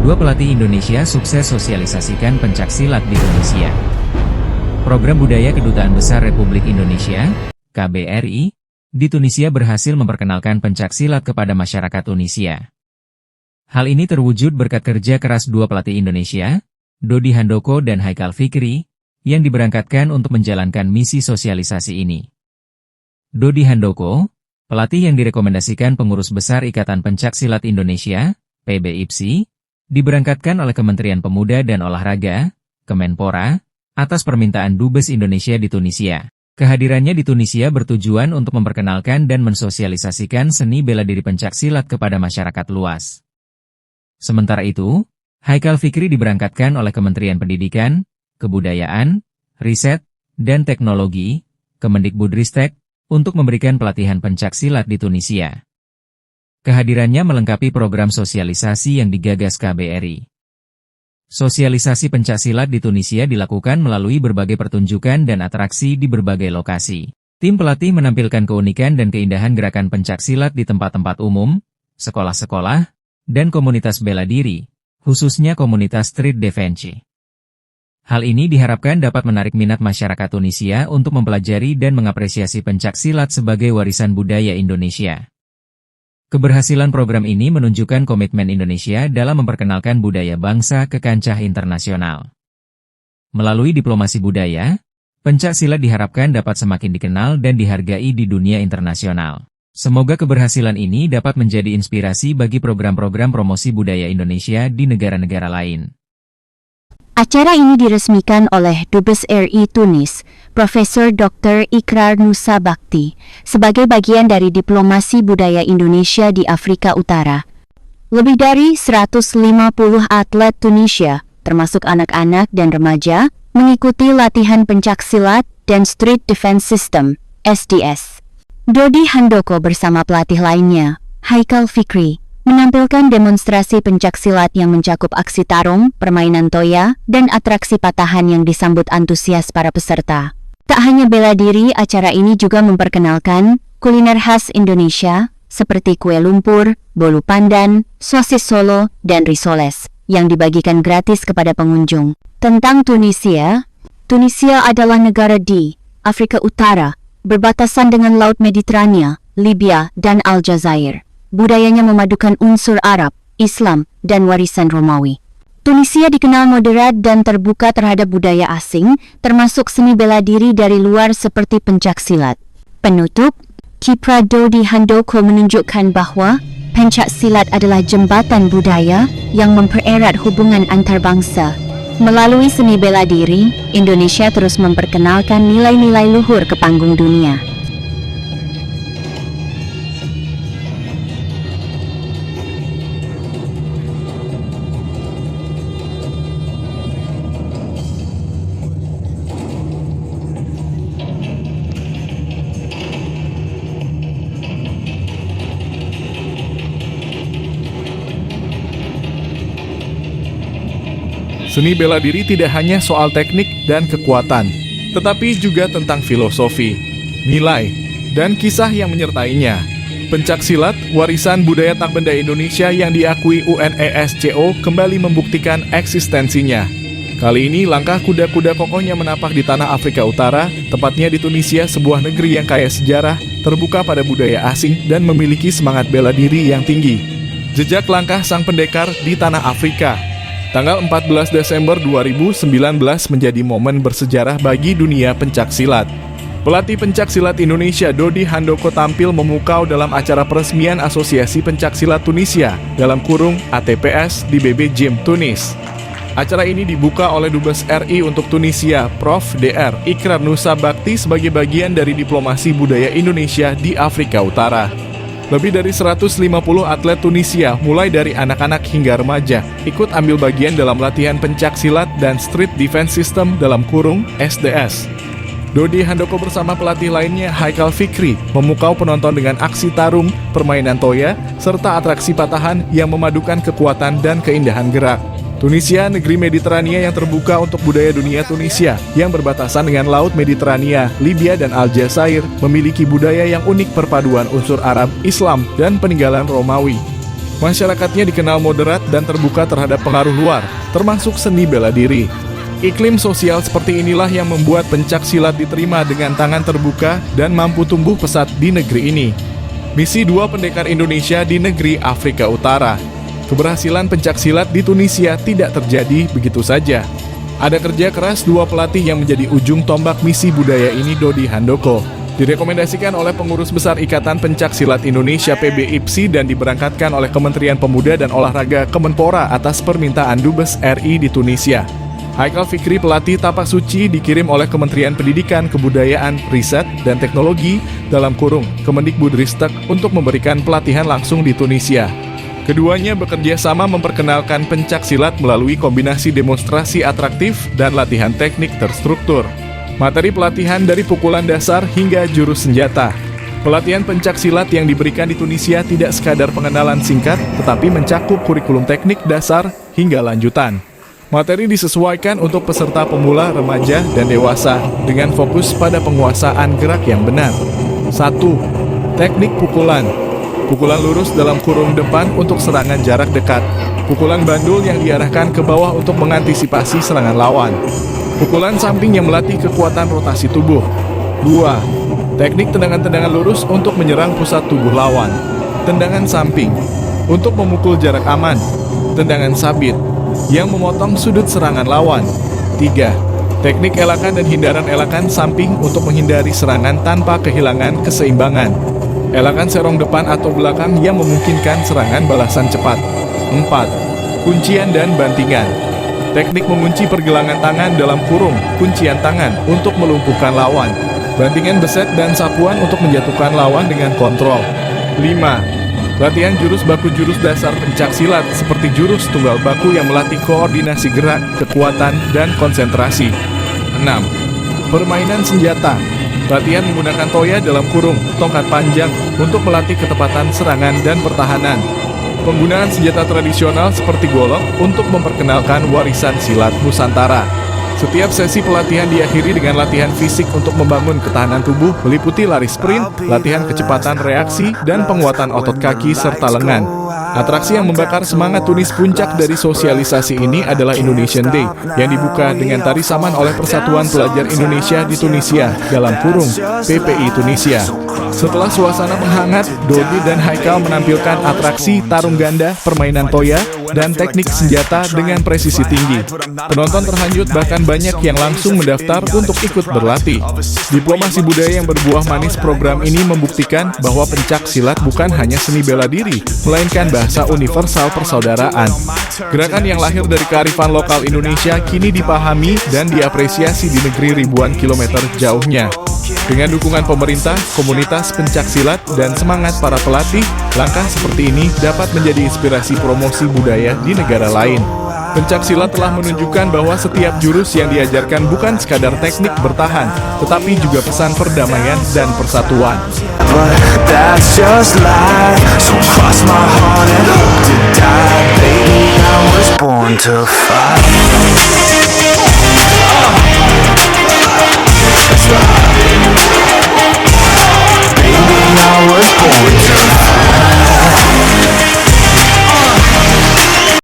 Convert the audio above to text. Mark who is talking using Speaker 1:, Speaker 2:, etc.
Speaker 1: Dua pelatih Indonesia sukses sosialisasikan pencaksilat di Tunisia. Program Budaya Kedutaan Besar Republik Indonesia, KBRI, di Tunisia berhasil memperkenalkan pencaksilat kepada masyarakat Tunisia. Hal ini terwujud berkat kerja keras dua pelatih Indonesia, Dodi Handoko dan Haikal Fikri, yang diberangkatkan untuk menjalankan misi sosialisasi ini. Dodi Handoko, pelatih yang direkomendasikan Pengurus Besar Ikatan Pencaksilat Indonesia, PBIPSI, diberangkatkan oleh Kementerian Pemuda dan Olahraga, Kemenpora, atas permintaan Dubes Indonesia di Tunisia. Kehadirannya di Tunisia bertujuan untuk memperkenalkan dan mensosialisasikan seni bela diri pencaksilat kepada masyarakat luas. Sementara itu, Haikal Fikri diberangkatkan oleh Kementerian Pendidikan, Kebudayaan, Riset, dan Teknologi, Kemendikbudristek, untuk memberikan pelatihan pencaksilat di Tunisia. Kehadirannya melengkapi program sosialisasi yang digagas KBRI. Sosialisasi pencaksilat di Tunisia dilakukan melalui berbagai pertunjukan dan atraksi di berbagai lokasi. Tim pelatih menampilkan keunikan dan keindahan gerakan pencaksilat di tempat-tempat umum, sekolah-sekolah, dan komunitas bela diri, khususnya komunitas street defense. Hal ini diharapkan dapat menarik minat masyarakat Tunisia untuk mempelajari dan mengapresiasi pencaksilat sebagai warisan budaya Indonesia. Keberhasilan program ini menunjukkan komitmen Indonesia dalam memperkenalkan budaya bangsa ke kancah internasional. Melalui diplomasi budaya, pencaksilat diharapkan dapat semakin dikenal dan dihargai di dunia internasional. Semoga keberhasilan ini dapat menjadi inspirasi bagi program-program promosi budaya Indonesia di negara-negara lain.
Speaker 2: Acara ini diresmikan oleh Dubes RI Tunis, Profesor Dr. Ikrar Nusa Bakti, sebagai bagian dari diplomasi budaya Indonesia di Afrika Utara. Lebih dari 150 atlet Tunisia, termasuk anak-anak dan remaja, mengikuti latihan pencaksilat dan Street Defense System, SDS. Dodi Handoko bersama pelatih lainnya, Haikal Fikri, menampilkan demonstrasi pencaksilat yang mencakup aksi tarung, permainan toya, dan atraksi patahan yang disambut antusias para peserta. Tak hanya bela diri, acara ini juga memperkenalkan kuliner khas Indonesia, seperti kue lumpur, bolu pandan, sosis Solo, dan risoles, yang dibagikan gratis kepada pengunjung. Tentang Tunisia, Tunisia adalah negara di Afrika Utara, berbatasan dengan Laut Mediterania, Libya, dan Aljazair. Budayanya memadukan unsur Arab, Islam, dan warisan Romawi. Tunisia dikenal moderat dan terbuka terhadap budaya asing, termasuk seni bela diri dari luar seperti pencaksilat. Penutup, kiprah Dodi Handoko menunjukkan bahwa pencaksilat adalah jembatan budaya yang mempererat hubungan antar bangsa. Melalui seni bela diri, Indonesia terus memperkenalkan nilai-nilai luhur ke panggung dunia.
Speaker 3: Seni bela diri tidak hanya soal teknik dan kekuatan, tetapi juga tentang filosofi, nilai, dan kisah yang menyertainya. Pencaksilat, warisan budaya tak benda Indonesia yang diakui UNESCO kembali membuktikan eksistensinya. Kali ini langkah kuda-kuda kokohnya menapak di tanah Afrika Utara, tepatnya di Tunisia, sebuah negeri yang kaya sejarah, terbuka pada budaya asing, dan memiliki semangat bela diri yang tinggi. Jejak langkah sang pendekar di tanah Afrika. Tanggal 14 Desember 2019 menjadi momen bersejarah bagi dunia pencaksilat. Pelatih pencaksilat Indonesia Dodi Handoko tampil memukau dalam acara peresmian Asosiasi Pencaksilat Tunisia (ATPS) di BB Gym, Tunis. Acara ini dibuka oleh Dubes RI untuk Tunisia, Prof. Dr. Ikrar Nusa Bakti sebagai bagian dari diplomasi budaya Indonesia di Afrika Utara. Lebih dari 150 atlet Tunisia, mulai dari anak-anak hingga remaja, ikut ambil bagian dalam latihan pencaksilat dan Street Defense System (SDS). Dodi Handoko bersama pelatih lainnya Haikal Fikri memukau penonton dengan aksi tarung, permainan toya, serta atraksi patahan yang memadukan kekuatan dan keindahan gerak. Tunisia, negeri Mediterania yang terbuka untuk budaya dunia. Tunisia, yang berbatasan dengan Laut Mediterania, Libya, dan Aljazair, memiliki budaya yang unik perpaduan unsur Arab, Islam, dan peninggalan Romawi. Masyarakatnya dikenal moderat dan terbuka terhadap pengaruh luar, termasuk seni bela diri. Iklim sosial seperti inilah yang membuat pencak silat diterima dengan tangan terbuka dan mampu tumbuh pesat di negeri ini. Misi 2 pendekar Indonesia di negeri Afrika Utara. Keberhasilan pencak silat di Tunisia tidak terjadi begitu saja. Ada kerja keras 2 pelatih yang menjadi ujung tombak misi budaya ini. Dodi Handoko direkomendasikan oleh Pengurus Besar Ikatan Pencak Silat Indonesia PBIPSI dan diberangkatkan oleh Kementerian Pemuda dan Olahraga Kemenpora atas permintaan Dubes RI di Tunisia. Haikal Fikri, pelatih tapak suci, dikirim oleh Kementerian Pendidikan, Kebudayaan, Riset, dan Teknologi Kemendikbudristek untuk memberikan pelatihan langsung di Tunisia. Keduanya bekerja sama memperkenalkan pencak silat melalui kombinasi demonstrasi atraktif dan latihan teknik terstruktur. Materi pelatihan dari pukulan dasar hingga jurus senjata. Pelatihan pencak silat yang diberikan di Tunisia tidak sekadar pengenalan singkat, tetapi mencakup kurikulum teknik dasar hingga lanjutan. Materi disesuaikan untuk peserta pemula, remaja, dan dewasa dengan fokus pada penguasaan gerak yang benar. 1. Teknik pukulan. Pukulan lurus dalam kurung depan untuk serangan jarak dekat. Pukulan bandul yang diarahkan ke bawah untuk mengantisipasi serangan lawan. Pukulan samping yang melatih kekuatan rotasi tubuh. 2. Teknik tendangan-tendangan lurus untuk menyerang pusat tubuh lawan. Tendangan samping untuk memukul jarak aman. Tendangan sabit yang memotong sudut serangan lawan. 3. Teknik elakan dan hindaran elakan samping untuk menghindari serangan tanpa kehilangan keseimbangan. Elakan serong depan atau belakang yang memungkinkan serangan balasan cepat. 4. Kuncian dan bantingan. Teknik mengunci pergelangan tangan dalam kurung, kuncian tangan untuk melumpuhkan lawan. Bantingan beset dan sapuan untuk menjatuhkan lawan dengan kontrol. 5. Latihan jurus baku jurus dasar pencak silat seperti jurus tunggal baku yang melatih koordinasi gerak, kekuatan, dan konsentrasi. 6. Permainan senjata. Latihan menggunakan toya dalam kurung, tongkat panjang untuk melatih ketepatan serangan dan pertahanan. Penggunaan senjata tradisional seperti golok untuk memperkenalkan warisan silat Nusantara. Setiap sesi pelatihan diakhiri dengan latihan fisik untuk membangun ketahanan tubuh, meliputi lari sprint, latihan kecepatan reaksi, dan penguatan otot kaki serta lengan. Atraksi yang membakar semangat Tunis puncak dari sosialisasi ini adalah Indonesian Day, yang dibuka dengan tari saman oleh Persatuan Pelajar Indonesia di Tunisia, dalam kurung PPI Tunisia. Setelah suasana menghangat, Dodi dan Haikal menampilkan atraksi tarung ganda, permainan toya, dan teknik senjata dengan presisi tinggi. Penonton terhanyut, bahkan banyak yang langsung mendaftar untuk ikut berlatih. Diplomasi budaya yang berbuah manis program ini membuktikan bahwa pencak silat bukan hanya seni bela diri, melainkan bahasa universal persaudaraan. Gerakan yang lahir dari kearifan lokal Indonesia kini dipahami dan diapresiasi di negeri ribuan kilometer jauhnya. Dengan dukungan pemerintah, komunitas pencak silat, dan semangat para pelatih, langkah seperti ini dapat menjadi inspirasi promosi budaya di negara lain. Pencak silat telah menunjukkan bahwa setiap jurus yang diajarkan bukan sekadar teknik bertahan, tetapi juga pesan perdamaian dan persatuan.
Speaker 4: But that's just life. So cross my heart and hope to die. Baby, I was born to fight.